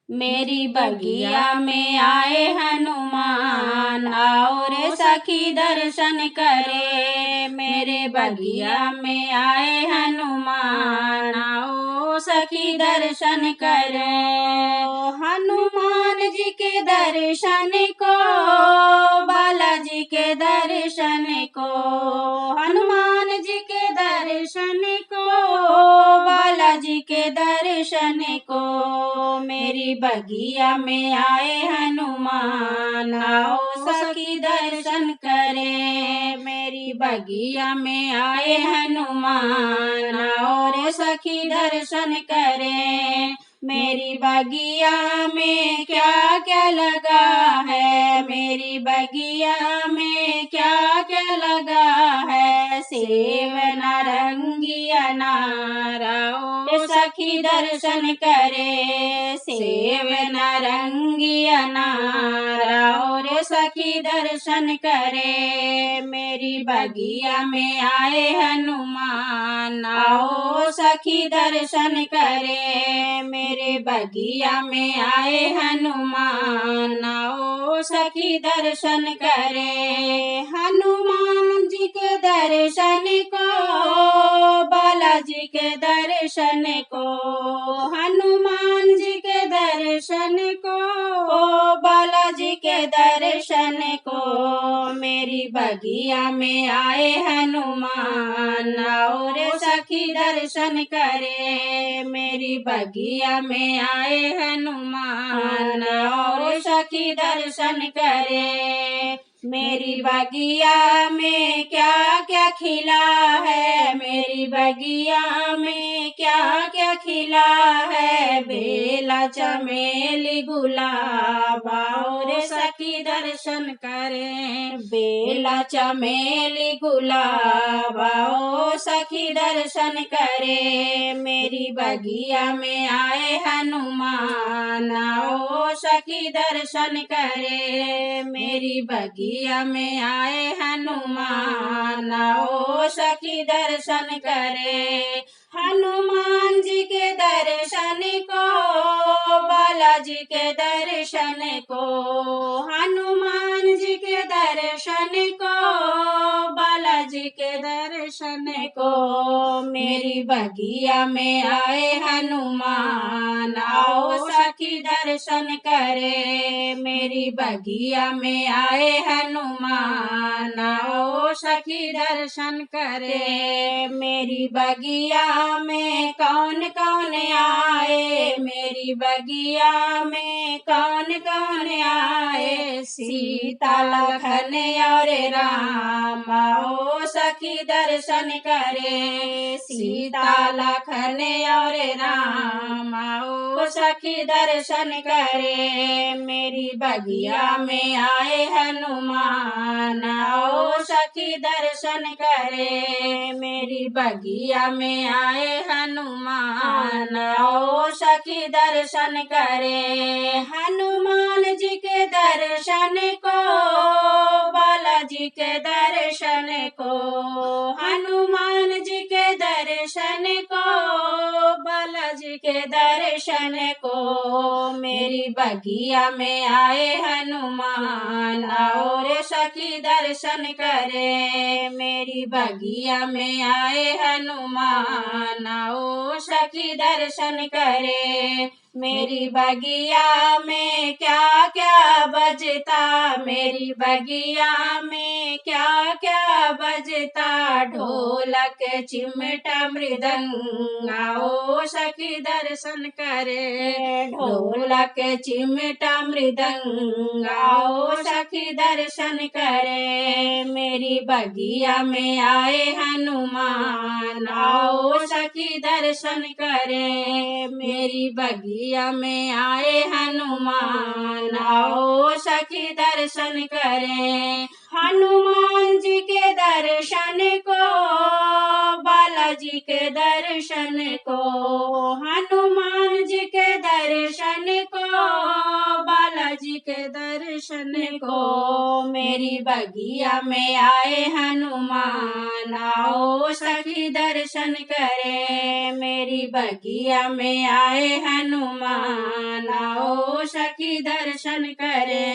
मेरी बगिया में आए हनुमान, आओ रे सखी दर्शन करे। मेरे बगिया में आए हनुमान, आओ सखी दर्शन करे। हनुमान जी के दर्शन को, बालाजी के दर्शन को, हनुमान जी के दर्शन को, बालाजी के दर्शन को। मेरी बगिया में आए हनुमान, आओ सखी दर्शन करे। मेरी बगिया में आए हनुमान, आओ रे सखी दर्शन करे। मेरी बगिया में क्या क्या लगा है, मेरी बगिया में क्या क्या लगा है। सेब नारंगी अनार, आओ सखी दर्शन करे। सेब नारंगी अनार, आओ रे सखी दर्शन करे। मेरी बगिया में आए हनुमान, आओ सखी दर्शन करे। मेरे बगिया में आए हनुमान, आओ सखी दर्शन करे। हनुमान जी के दर्शन को, बालाजी के दर्शन को, हनुमान जी के दर्शन को, बालाजी के दर्शन को। मेरी बगिया में आए हनुमान, आओ रे सखी दर्शन करे। मेरी बगिया में आए हनुमान, आओ रे सखी दर्शन करे। मेरी बगिया में क्या क्या खिला है, मेरी बगिया में क्या क्या खिला है। बेला चमेली गुलाब, आओ रे सखी दर्शन करें। बेला चमेली गुलाब, आओ सखी दर्शन करे। मेरी बगिया में आए हनुमान, आओ सखी दर्शन करे। मेरी बगिया में आए हनुमान, आओ सखी दर्शन करे। हनुमान जी के दर्शन को, बालाजी के दर्शन को, हनुमान जी के दर्शन को, बालाजी के दर्शन को। मेरी बगिया में आए हनुमान, आओ सखी दर्शन करे। मेरी बगिया में आए हनुमान, आओ सखी दर्शन करे। मेरी बगिया में कौन कौन आए, मेरी बगिया में कौन कौन आए। सीता लखन और राम, आओ सखी दर्शन करे। सीता लखन और राम, आओ सखी दर्शन करे। मेरी बगिया में आए हनुमान, आओ सखी दर्शन करे। मेरी बगिया में आए हनुमान, आओ सखी दर्शन करे। हनुमान जी के दर्शन को, बालाजी के दर्शन को, हनुमान जी के दर्शन को, बालाजी के दर्शन को। मेरी बगिया में आए हनुमान, आओ रे सखी दर्शन करे। मेरी बगिया में आए हनुमान, आओ सखी दर्शन करे। मेरी बगिया में क्या क्या बजता, मेरी बगिया में क्या क्या बजता। ढोलक चिमटा मृदंग, आओ सखी दर्शन करे। ढोलक चिमटा मृदंग, आओ सखी दर्शन करे। मेरी बगिया में आए हनुमान, आओ सखी दर्शन करे। मेरी बगिया में आए हनुमान, आओ सखी दर्शन करे। हनुमान जी के दर्शन को, बालाजी के दर्शन को, हनुमान जी के दर्शन को, बालाजी के दर्शन को। मेरी बगिया में आए हनुमान, आओ सखी दर्शन करे। मेरी बगिया में आए हनुमान, आओ सखी दर्शन करे।